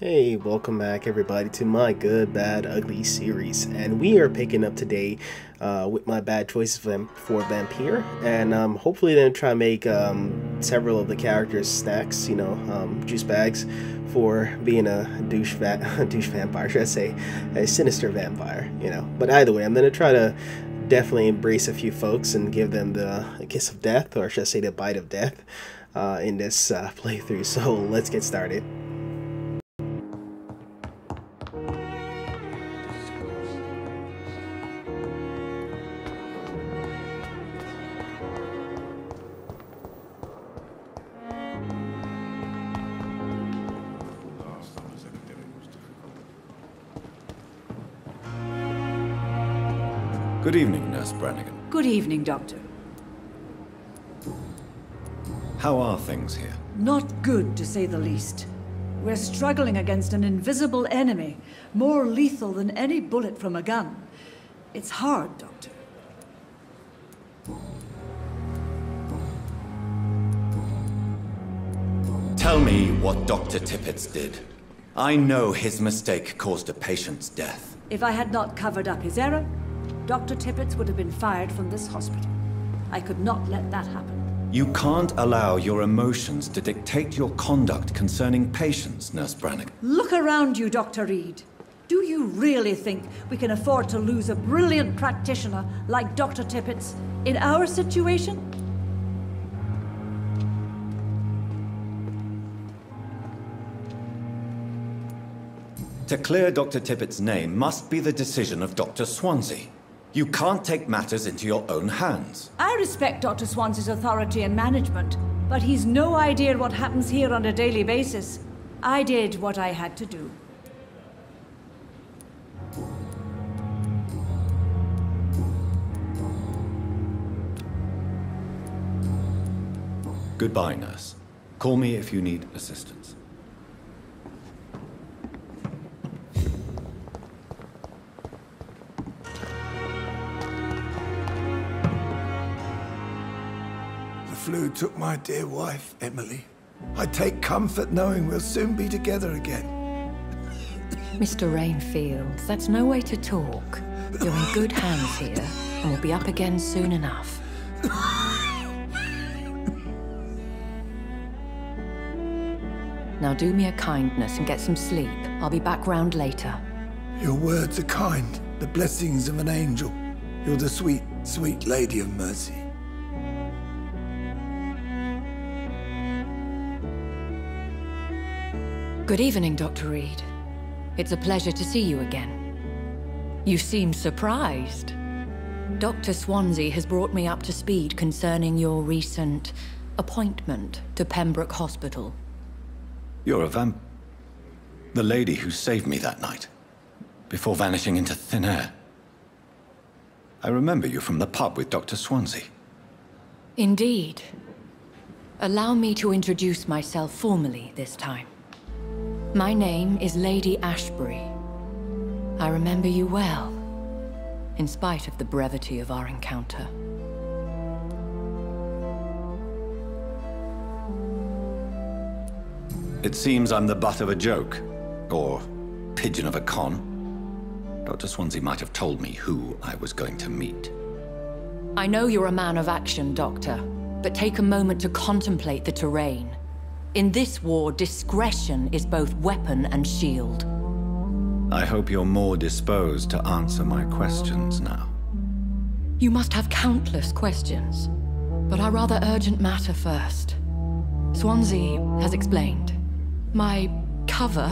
Hey, welcome back everybody to my Good, Bad, Ugly series, and we are picking up today with my bad choices for Vampyr, and hopefully then try to make several of the characters snacks, juice bags for being a douche vampire, should I say, a sinister vampire, But either way, I'm going to try to definitely embrace a few folks and give them the kiss of death, or should I say the bite of death, in this playthrough, so let's get started. Good evening, Nurse Brannigan. Good evening, Doctor. How are things here? Not good, to say the least. We're struggling against an invisible enemy, more lethal than any bullet from a gun. It's hard, Doctor. Tell me what Dr. Tippett did. I know his mistake caused a patient's death. If I had not covered up his error, Dr. Tippett would have been fired from this hospital. I could not let that happen. You can't allow your emotions to dictate your conduct concerning patients, Nurse Brannigan. Look around you, Dr. Reid. Do you really think we can afford to lose a brilliant practitioner like Dr. Tippett in our situation? To clear Dr. Tippett's name must be the decision of Dr. Swansea. You can't take matters into your own hands. I respect Dr. Swansea's authority and management, but he's no idea what happens here on a daily basis. I did what I had to do. Goodbye, nurse. Call me if you need assistance. The flu took my dear wife, Emily. I take comfort knowing we'll soon be together again. Mr. Rainfield, that's no way to talk. You're in good hands here, and we'll be up again soon enough. Now do me a kindness and get some sleep. I'll be back round later. Your words are kind, the blessings of an angel. You're the sweet, sweet Lady of Mercy. Good evening, Dr. Reid. It's a pleasure to see you again. You seem surprised. Dr. Swansea has brought me up to speed concerning your recent appointment to Pembroke Hospital. You're a the lady who saved me that night, before vanishing into thin air. I remember you from the pub with Dr. Swansea. Indeed. Allow me to introduce myself formally this time. My name is Lady Ashbury. I remember you well, in spite of the brevity of our encounter. It seems I'm the butt of a joke, or pigeon of a con. Dr. Swansea might have told me who I was going to meet. I know you're a man of action, Doctor, but take a moment to contemplate the terrain. In this war, discretion is both weapon and shield. I hope you're more disposed to answer my questions now. You must have countless questions, but our rather urgent matter first. Swansea has explained. My cover,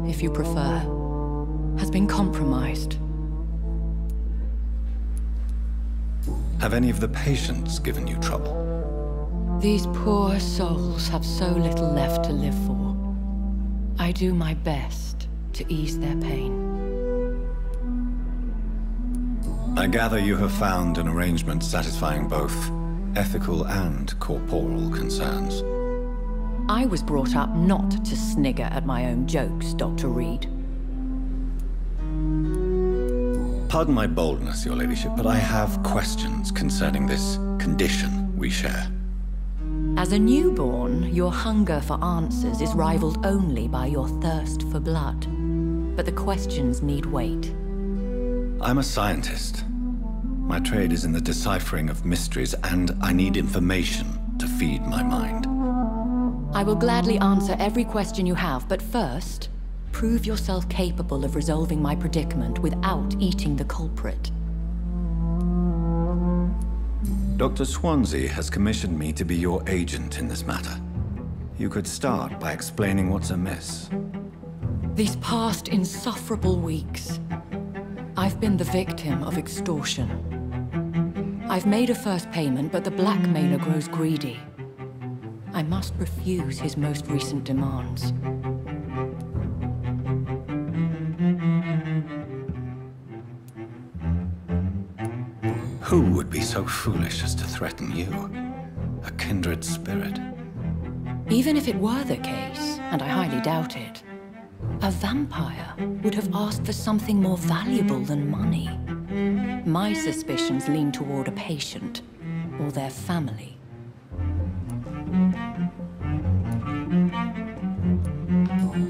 if you prefer, has been compromised. Have any of the patients given you trouble? These poor souls have so little left to live for. I do my best to ease their pain. I gather you have found an arrangement satisfying both ethical and corporal concerns. I was brought up not to snigger at my own jokes, Dr. Reid. Pardon my boldness, Your Ladyship, but I have questions concerning this condition we share. As a newborn, your hunger for answers is rivaled only by your thirst for blood. But the questions need wait. I'm a scientist. My trade is in the deciphering of mysteries, and I need information to feed my mind. I will gladly answer every question you have, but first, prove yourself capable of resolving my predicament without eating the culprit. Dr. Swansea has commissioned me to be your agent in this matter. You could start by explaining what's amiss. These past insufferable weeks, I've been the victim of extortion. I've made a first payment, but the blackmailer grows greedy. I must refuse his most recent demands. Who would be so foolish as to threaten you? A kindred spirit. Even if it were the case, and I highly doubt it, a vampire would have asked for something more valuable than money. My suspicions lean toward a patient, or their family.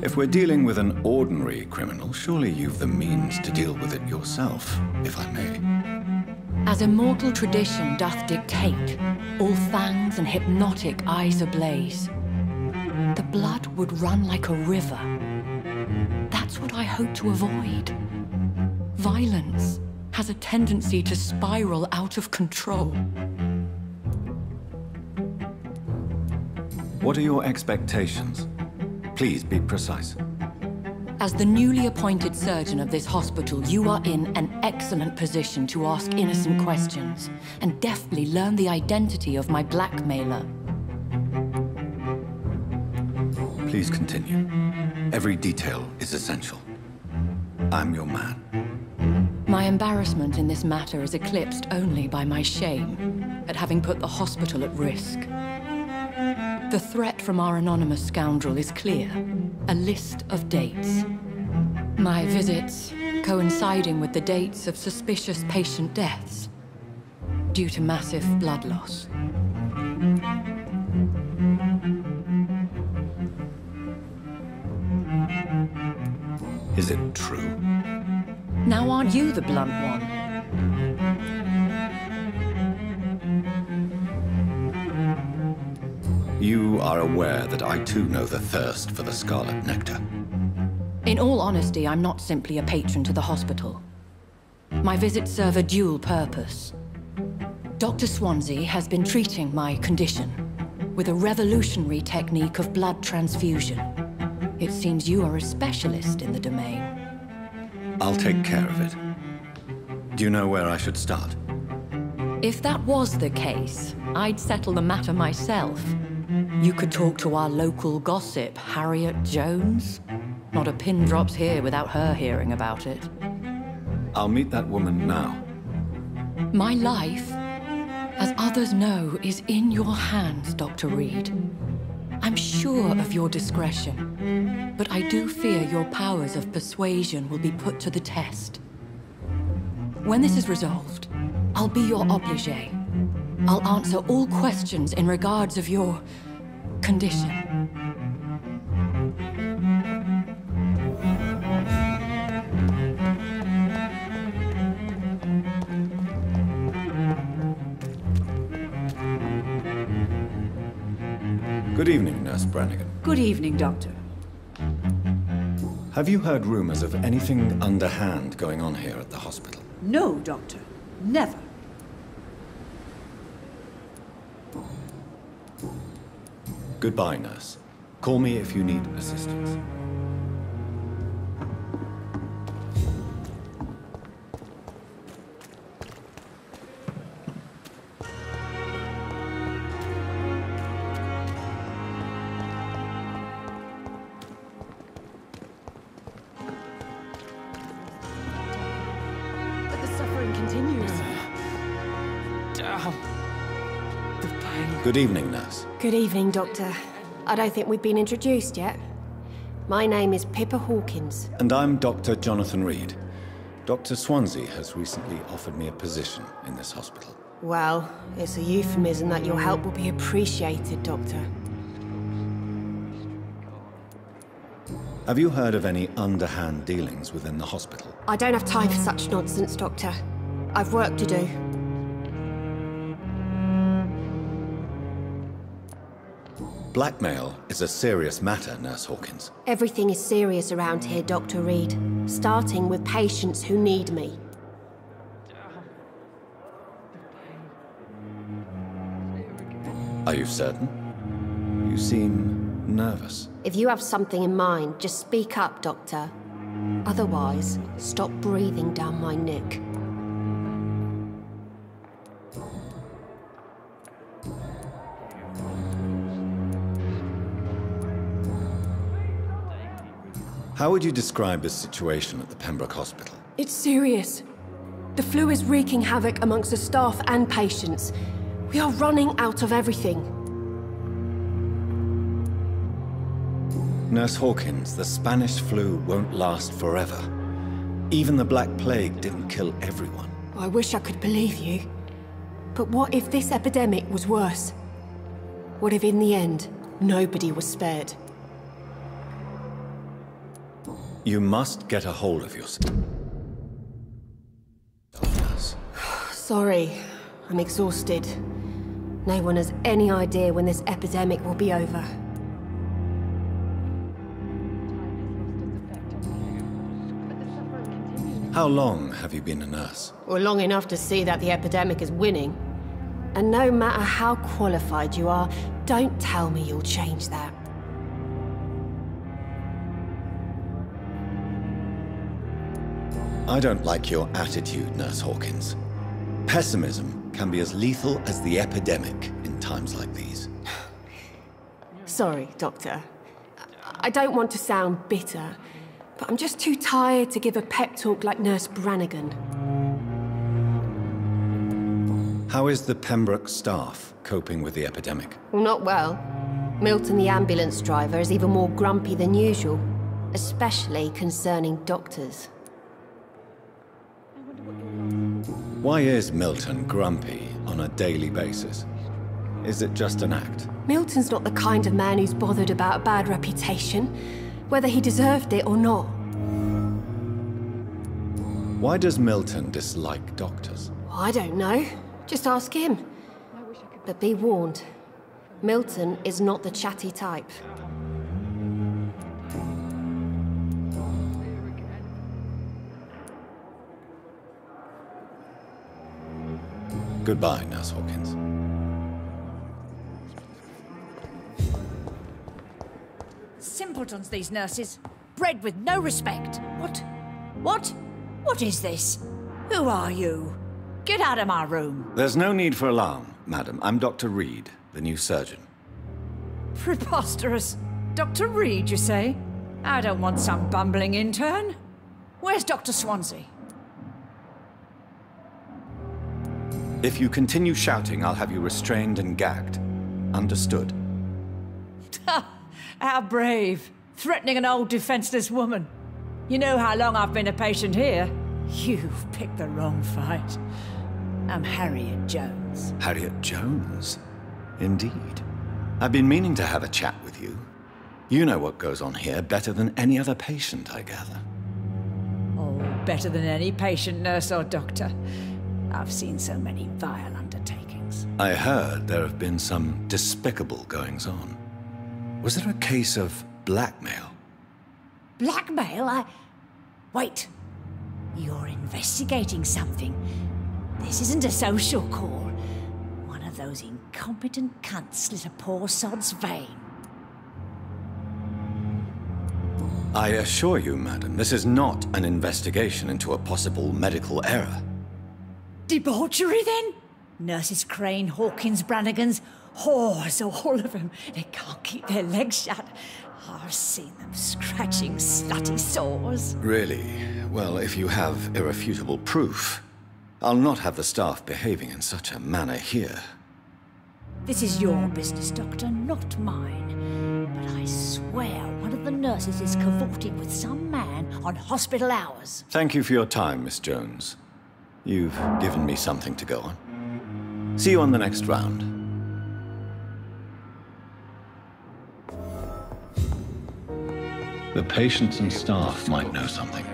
If we're dealing with an ordinary criminal, surely you've the means to deal with it yourself, if I may. As immortal tradition doth dictate, all fangs and hypnotic eyes ablaze, the blood would run like a river. That's what I hope to avoid. Violence has a tendency to spiral out of control. What are your expectations? Please be precise. As the newly appointed surgeon of this hospital, you are in an excellent position to ask innocent questions and deftly learn the identity of my blackmailer. Please continue. Every detail is essential. I'm your man. My embarrassment in this matter is eclipsed only by my shame at having put the hospital at risk. The threat from our anonymous scoundrel is clear. A list of dates. My visits coinciding with the dates of suspicious patient deaths due to massive blood loss. Is it true? Now aren't you the blunt one? You are aware that I too know the thirst for the scarlet nectar. In all honesty, I'm not simply a patron to the hospital. My visits serve a dual purpose. Dr. Swansea has been treating my condition with a revolutionary technique of blood transfusion. It seems you are a specialist in the domain. I'll take care of it. Do you know where I should start? If that was the case, I'd settle the matter myself. You could talk to our local gossip, Harriet Jones. Not a pin drops here without her hearing about it. I'll meet that woman now. My life, as others know, is in your hands, Dr. Reid. I'm sure of your discretion, but I do fear your powers of persuasion will be put to the test. When this is resolved, I'll be your obligé. I'll answer all questions in regards of your condition. Good evening, Nurse Brannigan. Good evening, Doctor. Have you heard rumors of anything underhand going on here at the hospital? No, Doctor. Never. Goodbye, nurse. Call me if you need assistance. But the suffering continues. Damn. The pain. Good evening, nurse. Good evening, Doctor. I don't think we've been introduced yet. My name is Pippa Hawkins. And I'm Dr. Jonathan Reid. Dr. Swansea has recently offered me a position in this hospital. Well, it's a euphemism that your help will be appreciated, Doctor. Have you heard of any underhand dealings within the hospital? I don't have time for such nonsense, Doctor. I've work to do. Blackmail is a serious matter, Nurse Hawkins. Everything is serious around here, Dr. Reid. Starting with patients who need me. Are you certain? You seem nervous. If you have something in mind, just speak up, Doctor. Otherwise, stop breathing down my neck. How would you describe the situation at the Pembroke Hospital? It's serious. The flu is wreaking havoc amongst the staff and patients. We are running out of everything. Nurse Hawkins, the Spanish flu won't last forever. Even the Black Plague didn't kill everyone. I wish I could believe you. But what if this epidemic was worse? What if in the end, nobody was spared? You must get a hold of yourself. Sorry, I'm exhausted. No one has any idea when this epidemic will be over. How long have you been a nurse? Well, long enough to see that the epidemic is winning. And no matter how qualified you are, don't tell me you'll change that. I don't like your attitude, Nurse Hawkins. Pessimism can be as lethal as the epidemic in times like these. Sorry, Doctor. I don't want to sound bitter, but I'm just too tired to give a pep talk like Nurse Brannigan. How is the Pembroke staff coping with the epidemic? Well, not well. Milton, the ambulance driver, is even more grumpy than usual, especially concerning doctors. Why is Milton grumpy on a daily basis? Is it just an act? Milton's not the kind of man who's bothered about a bad reputation, whether he deserved it or not. Why does Milton dislike doctors? I don't know. Just ask him. But be warned, Milton is not the chatty type. Goodbye, Nurse Hawkins. Simpletons, these nurses. Bred with no respect. What? What is this? Who are you? Get out of my room. There's no need for alarm, madam. I'm Dr. Reid, the new surgeon. Preposterous. Dr. Reid, you say? I don't want some bumbling intern. Where's Dr. Swansea? If you continue shouting, I'll have you restrained and gagged. Understood? Ha! How brave. Threatening an old defenseless woman. You know how long I've been a patient here? You've picked the wrong fight. I'm Harriet Jones. Harriet Jones? Indeed. I've been meaning to have a chat with you. You know what goes on here better than any other patient, I gather. Oh, better than any patient, nurse or doctor. I've seen so many vile undertakings. I heard there have been some despicable goings-on. Was there a case of blackmail? Blackmail? Wait. You're investigating something. This isn't a social call. One of those incompetent cunts slit a poor sod's vein. I assure you, madam, this is not an investigation into a possible medical error. Debauchery, then? Nurses Crane, Hawkins, Brannigans, whores, all of them. They can't keep their legs shut. I've seen them scratching slutty sores. Really? Well, if you have irrefutable proof, I'll not have the staff behaving in such a manner here. This is your business, Doctor, not mine. But I swear one of the nurses is cavorting with some man on hospital hours. Thank you for your time, Miss Jones. You've given me something to go on. See you on the next round. The patients and staff might know something.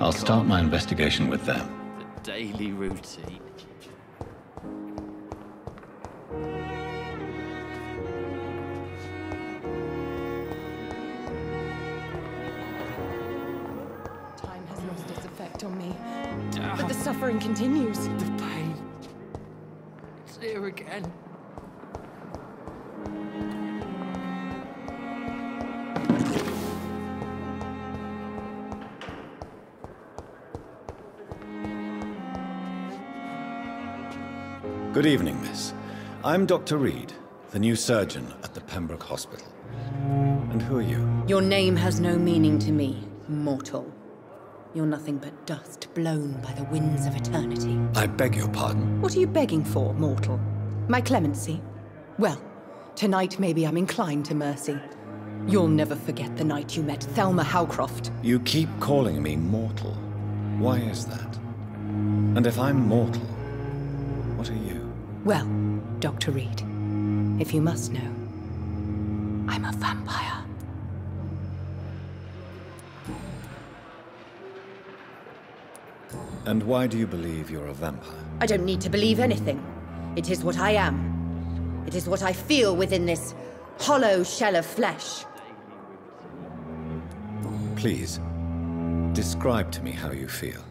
I'll start my investigation with them. The daily routine. Time has lost its effect on me, but the suffering continues. The pain. It's here again. Good evening, miss. I'm Dr. Reid, the new surgeon at the Pembroke Hospital. And who are you? Your name has no meaning to me, mortal. You're nothing but dust blown by the winds of eternity. I beg your pardon. What are you begging for, mortal? My clemency? Well, tonight maybe I'm inclined to mercy. You'll never forget the night you met Thelma Howcroft. You keep calling me mortal. Why is that? And if I'm mortal, what are you? Well, Dr. Reid, if you must know, I'm a vampire. And why do you believe you're a vampire? I don't need to believe anything. It is what I am. It is what I feel within this hollow shell of flesh. Please, describe to me how you feel.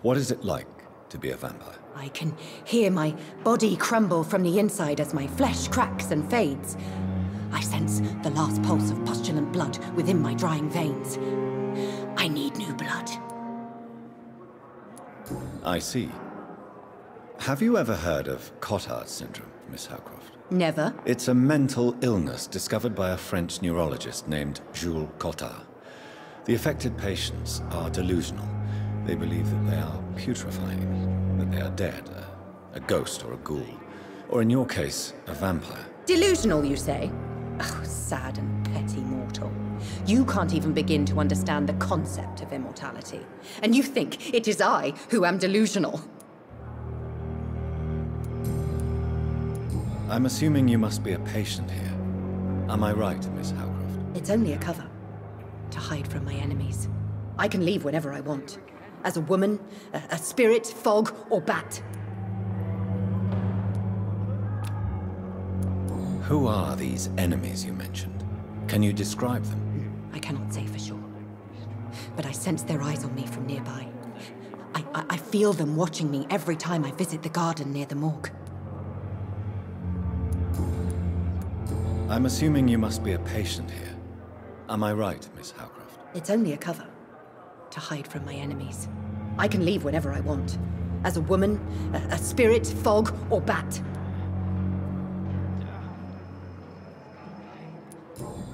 What is it like to be a vampire? I can hear my body crumble from the inside as my flesh cracks and fades. I sense the last pulse of pustulant blood within my drying veins. I need new blood. I see. Have you ever heard of Cotard syndrome, Miss Howcroft? Never. It's a mental illness discovered by a French neurologist named Jules Cotard. The affected patients are delusional. They believe that they are putrefying, that they are dead, a ghost or a ghoul, or in your case, a vampire. Delusional, you say? Oh, sad and petty mortal. You can't even begin to understand the concept of immortality. And you think it is I who am delusional. I'm assuming you must be a patient here. Am I right, Miss Howcroft? It's only a cover. To hide from my enemies. I can leave whenever I want. As a woman, a spirit, fog, or bat. Who are these enemies you mentioned? Can you describe them? I cannot say for sure. But I sense their eyes on me from nearby. I feel them watching me every time I visit the garden near the morgue. I'm assuming you must be a patient here. Am I right, Miss Howcroft? It's only a cover. To hide from my enemies. I can leave whenever I want. As a woman, a spirit, fog, or bat.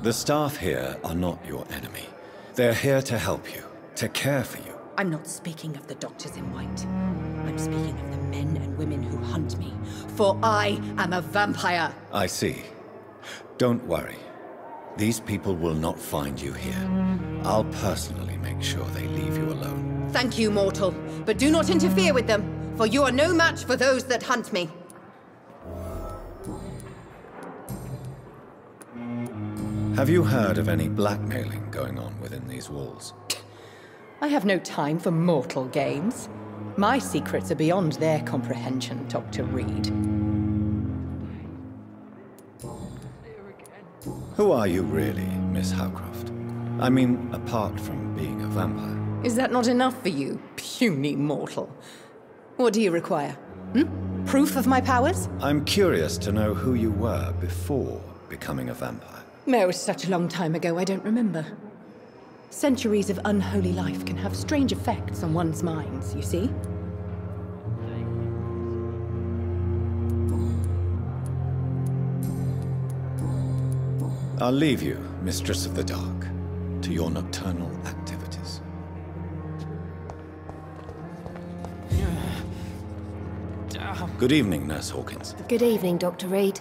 The staff here are not your enemy. They're here to help you, to care for you. I'm not speaking of the doctors in white. I'm speaking of the men and women who hunt me. For I am a vampire! I see. Don't worry. These people will not find you here. I'll personally make sure they leave you alone. Thank you, mortal. But do not interfere with them, for you are no match for those that hunt me. Have you heard of any blackmailing going on within these walls? I have no time for mortal games. My secrets are beyond their comprehension, Dr. Reid. Who are you really, Miss Howcroft? I mean, apart from being a vampire. Is that not enough for you, puny mortal? What do you require? Proof of my powers? I'm curious to know who you were before becoming a vampire. It was such a long time ago, I don't remember. Centuries of unholy life can have strange effects on one's minds, you see? I'll leave you, Mistress of the Dark, to your nocturnal activities. Good evening, Nurse Hawkins. Good evening, Dr. Reid.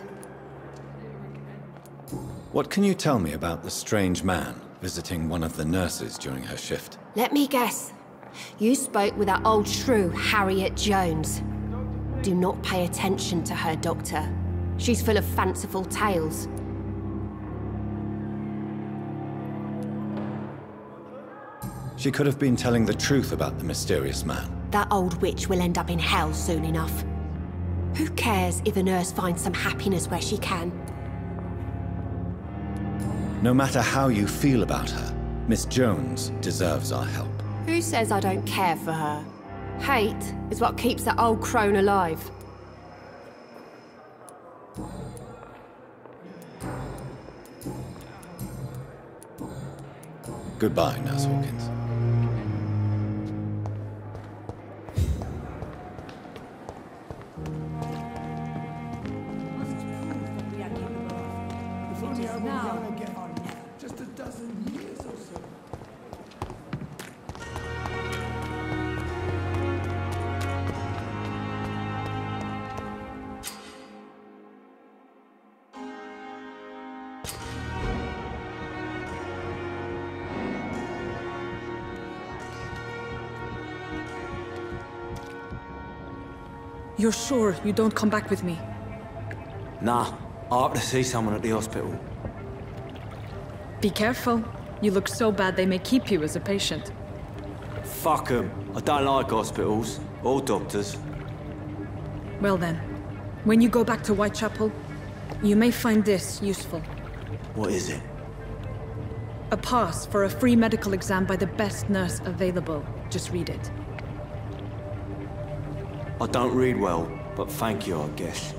What can you tell me about the strange man visiting one of the nurses during her shift? Let me guess. You spoke with that old shrew, Harriet Jones. Do not pay attention to her, Doctor. She's full of fanciful tales. She could have been telling the truth about the mysterious man. That old witch will end up in hell soon enough. Who cares if a nurse finds some happiness where she can? No matter how you feel about her, Miss Jones deserves our help. Who says I don't care for her? Hate is what keeps that old crone alive. Goodbye, Nurse Hawkins. If only I were young again. Just a dozen years or so. You're sure you don't come back with me? Nah, I have to see someone at the hospital. Be careful. You look so bad they may keep you as a patient. Fuck 'em. I don't like hospitals, or doctors. Well then, when you go back to Whitechapel, you may find this useful. What is it? A pass for a free medical exam by the best nurse available. Just read it. I don't read well, but thank you, I guess.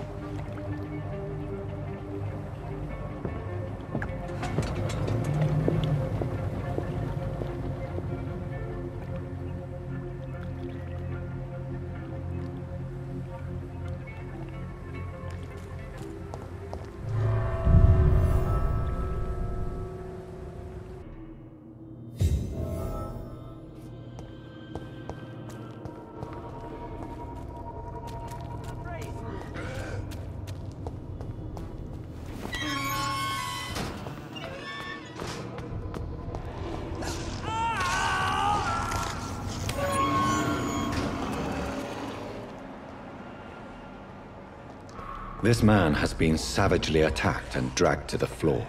This man has been savagely attacked and dragged to the floor.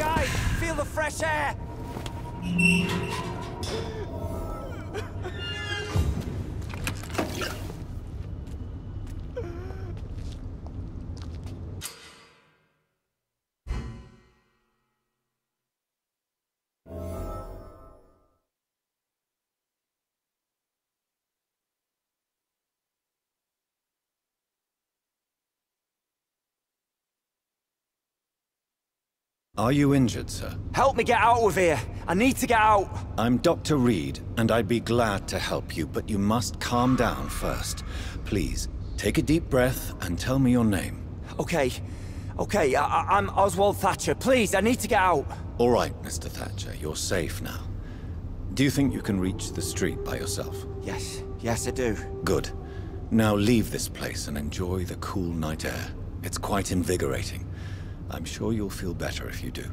okay? Feel the fresh air. Are you injured, sir? Help me get out of here. I need to get out. I'm Dr. Reid, and I'd be glad to help you, but you must calm down first. Please, take a deep breath and tell me your name. Okay. I'm Oswald Thatcher. Please, I need to get out. All right, Mr. Thatcher, you're safe now. Do you think you can reach the street by yourself? Yes, I do. Good. Now leave this place and enjoy the cool night air. It's quite invigorating. I'm sure you'll feel better if you do.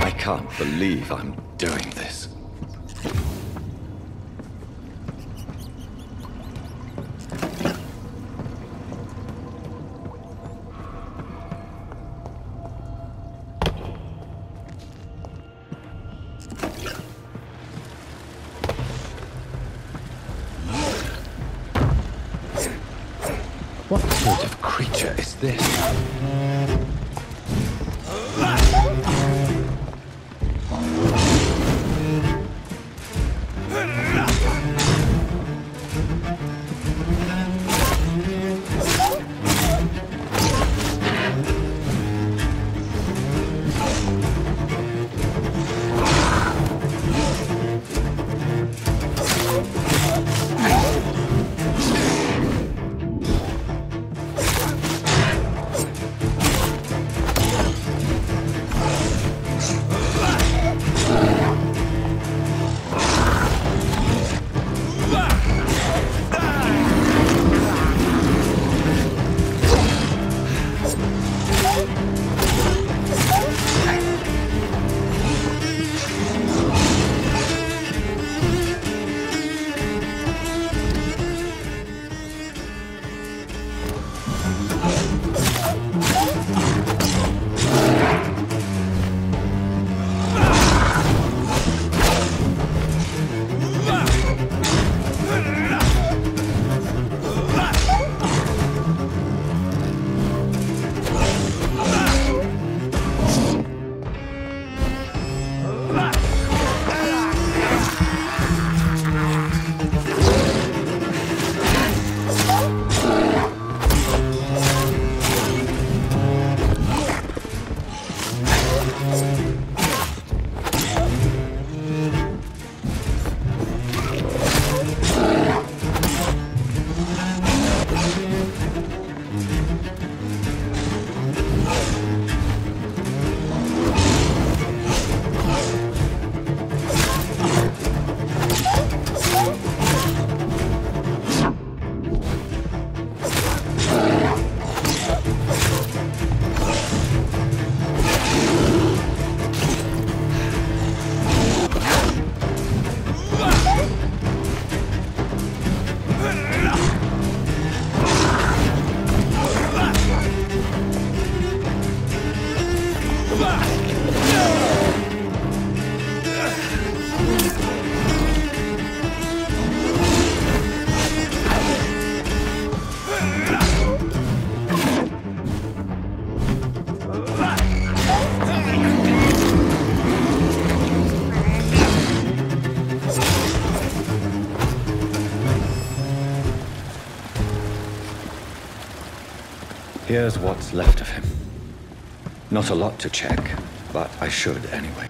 I can't believe I'm doing this. What sort of creature is this? Here's what's left of him. Not a lot to check. but I should anyway.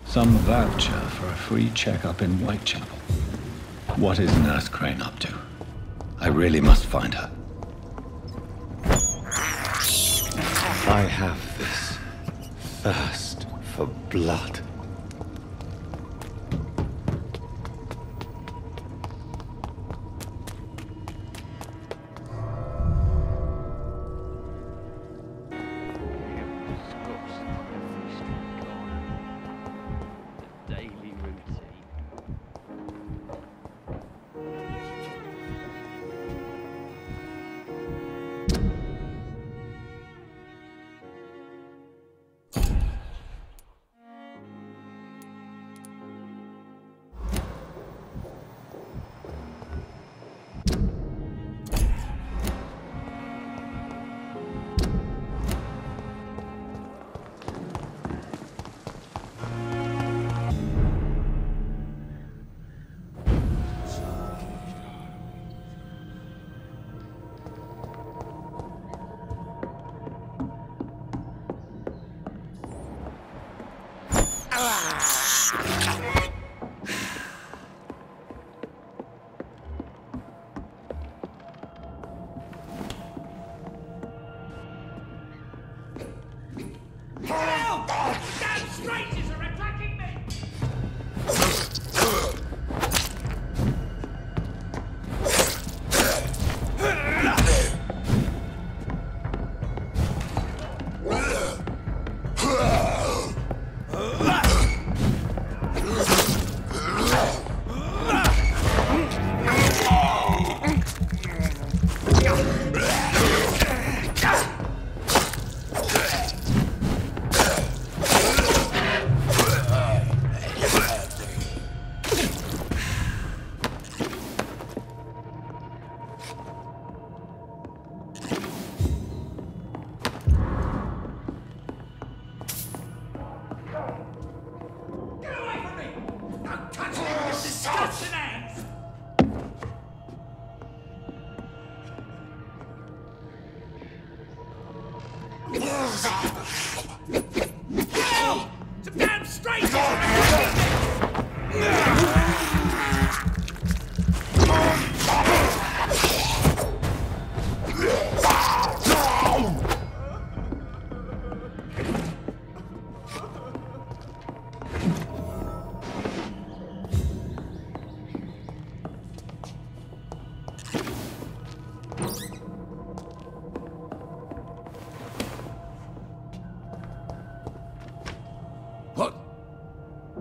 Some voucher for a free checkup in Whitechapel. What is Nurse Crane up to? I really must find her. I have this thirst for blood.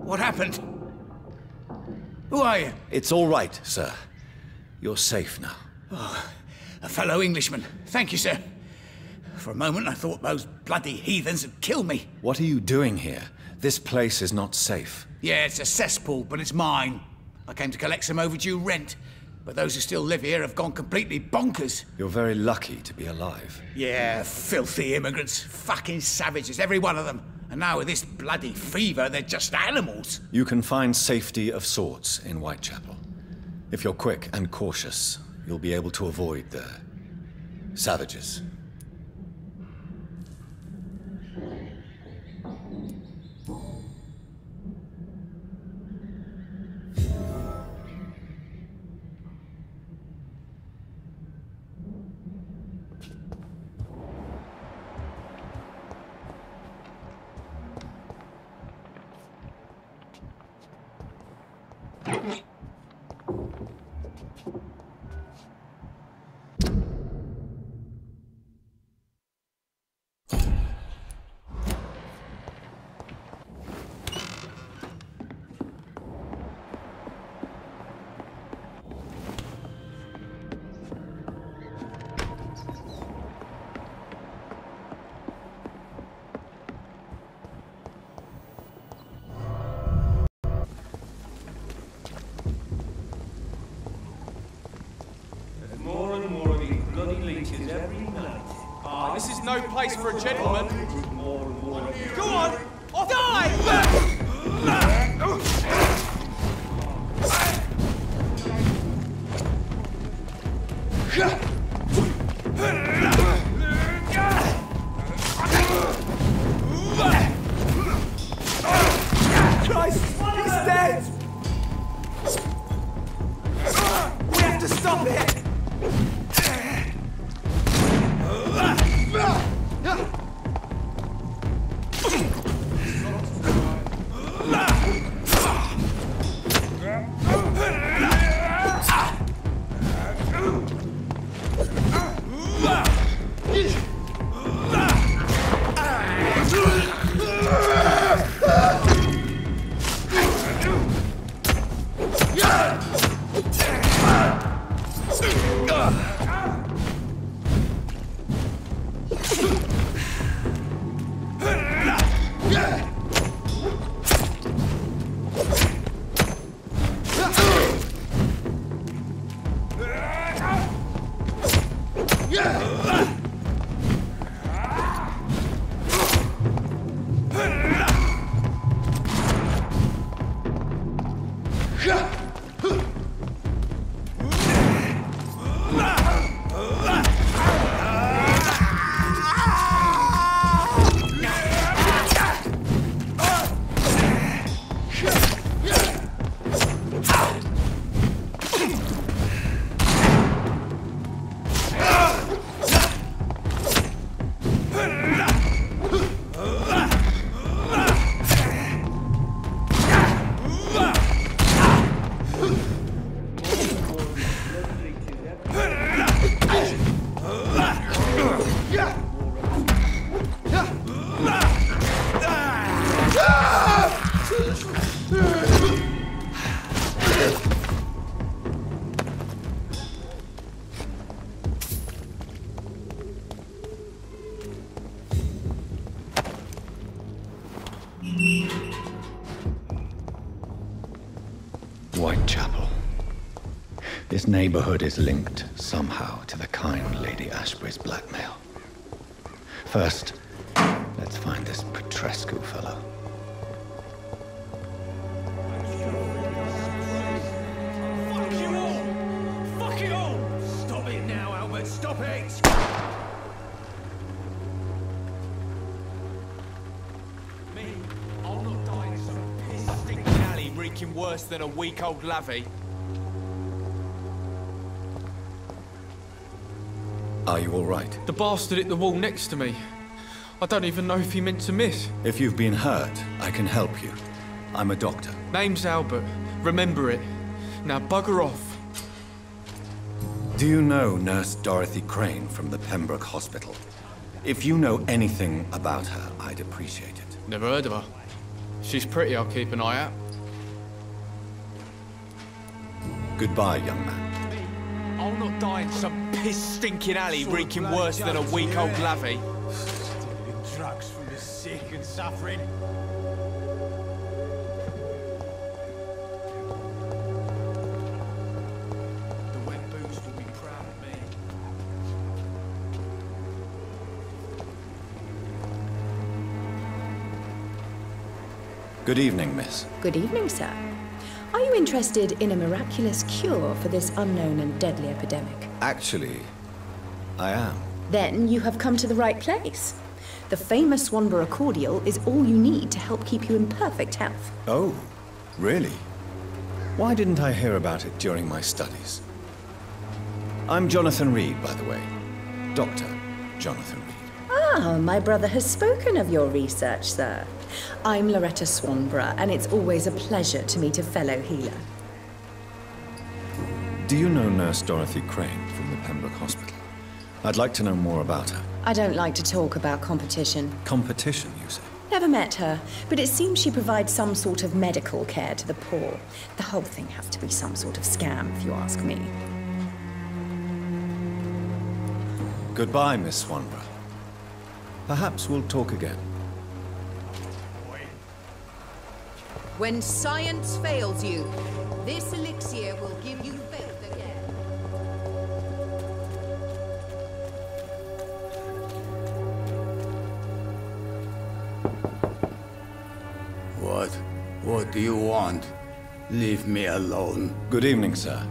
What happened? Who are you? It's all right, sir. You're safe now. Oh, a fellow Englishman. Thank you, sir. For a moment I thought those bloody heathens had killed me. What are you doing here? This place is not safe. Yeah, it's a cesspool, but it's mine. I came to collect some overdue rent, but those who still live here have gone completely bonkers. You're very lucky to be alive. Yeah, filthy immigrants. Fucking savages, every one of them. And now with this bloody fever, they're just animals. You can find safety of sorts in Whitechapel. If you're quick and cautious, you'll be able to avoid the savages. This is no place for a gentleman. Go on! Off die! Whitechapel. This neighborhood is linked somehow to the kind Lady Ashbury's blackmail. First, let's find this Petrescu fellow. Fuck you all! Fuck it all! Stop it now, Albert! Stop it! Me, I'll not die in some piss-stinking alley reeking worse than a week-old lavvy. Are you all right? The bastard hit the wall next to me. I don't even know if he meant to miss. If you've been hurt, I can help you. I'm a doctor. Name's Albert. Remember it. Now bugger off. Do you know Nurse Dorothy Crane from the Pembroke Hospital? If you know anything about her, I'd appreciate it. Never heard of her. She's pretty, I'll keep an eye out. Goodbye, young man. I'll not die in some piss-stinking alley reeking worse than a week-old lavvy. Stupid drugs for the sick and suffering. The wet boots will be proud of me. Good evening, miss. Good evening, sir. Are you interested in a miraculous cure for this unknown and deadly epidemic? Actually, I am. Then you have come to the right place. The famous Swanborough cordial is all you need to help keep you in perfect health. Oh, really? Why didn't I hear about it during my studies? I'm Jonathan Reid, by the way. Dr. Jonathan Reid. Ah, my brother has spoken of your research, sir. I'm Loretta Swanborough, and it's always a pleasure to meet a fellow healer. Do you know Nurse Dorothy Crane from the Pembroke Hospital? I'd like to know more about her. I don't like to talk about competition. Competition, you say? Never met her, but it seems she provides some sort of medical care to the poor. The whole thing has to be some sort of scam, if you ask me. Goodbye, Miss Swanborough. Perhaps we'll talk again. When science fails you, this elixir will give you faith again. What do you want? Leave me alone. Good evening, sir.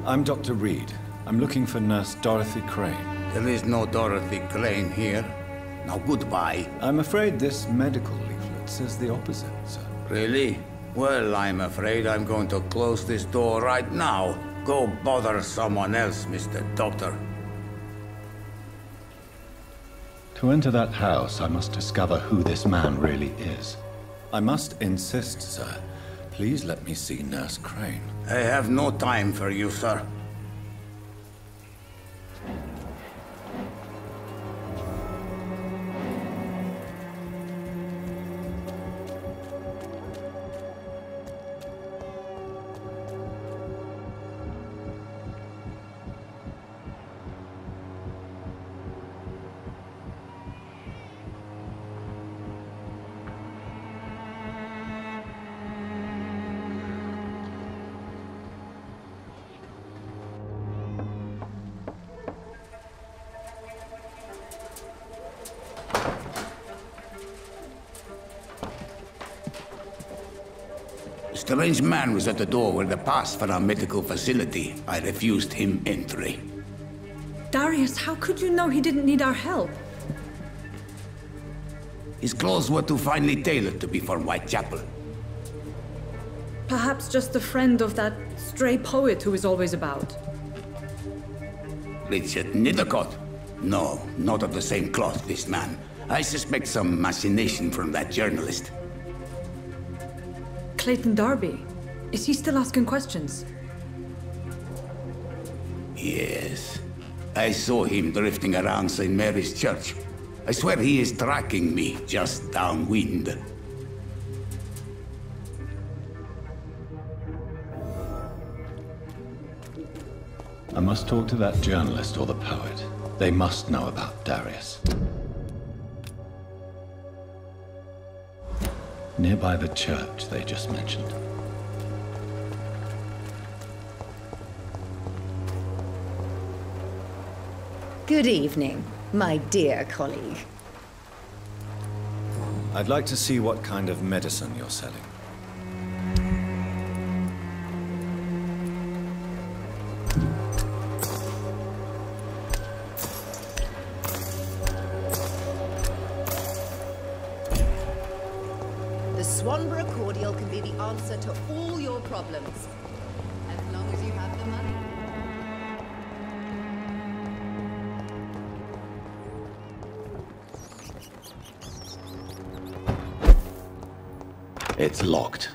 I'm Dr. Reid. I'm looking for Nurse Dorothy Crane. There is no Dorothy Crane here. Now goodbye. I'm afraid this medical leaflet says the opposite, sir. Really? Well, I'm afraid I'm going to close this door right now. Go bother someone else, Mr. Doctor. To enter that house, I must discover who this man really is. I must insist, sir. Please let me see Nurse Crane. I have no time for you, sir. A strange man was at the door with a pass for our medical facility. I refused him entry. Darius, how could you know he didn't need our help? His clothes were too finely tailored to be for Whitechapel. Perhaps just a friend of that stray poet who is always about. Richard Nithercott? No, not of the same cloth, this man. I suspect some machination from that journalist. Clayton Darby. Is he still asking questions? Yes. I saw him drifting around St. Mary's Church. I swear he is tracking me just downwind. I must talk to that journalist or the poet. They must know about Darius. Nearby the church they just mentioned. Good evening, my dear colleague. I'd like to see what kind of medicine you're selling. The Swanborough cordial can be the answer to all your problems. As long as you have the money. It's locked.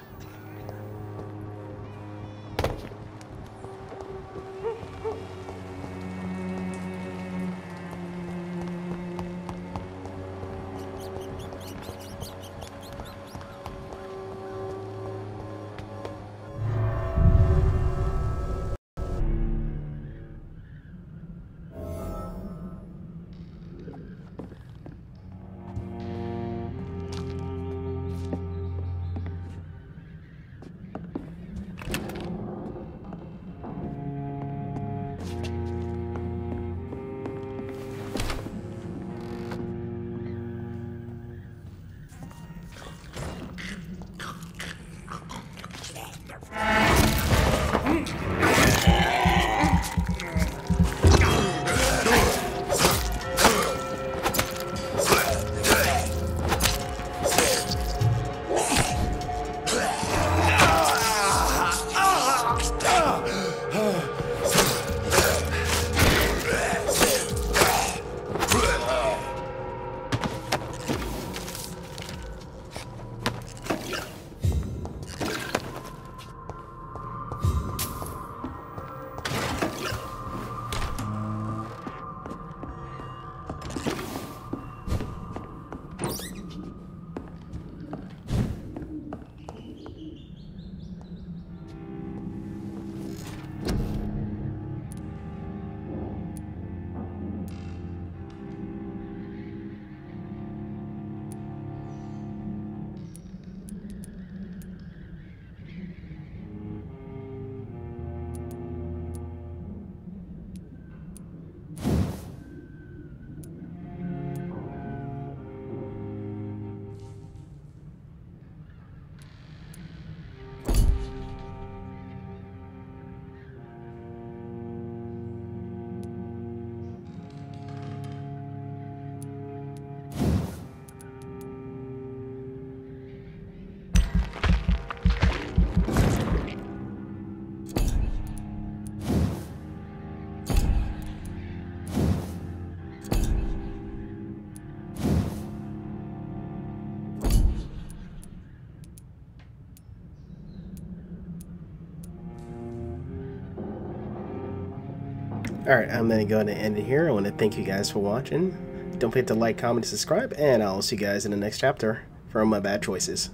Alright, I'm going to go ahead and end it here. I want to thank you guys for watching. Don't forget to like, comment, and subscribe, and I'll see you guys in the next chapter from My Bad Choices.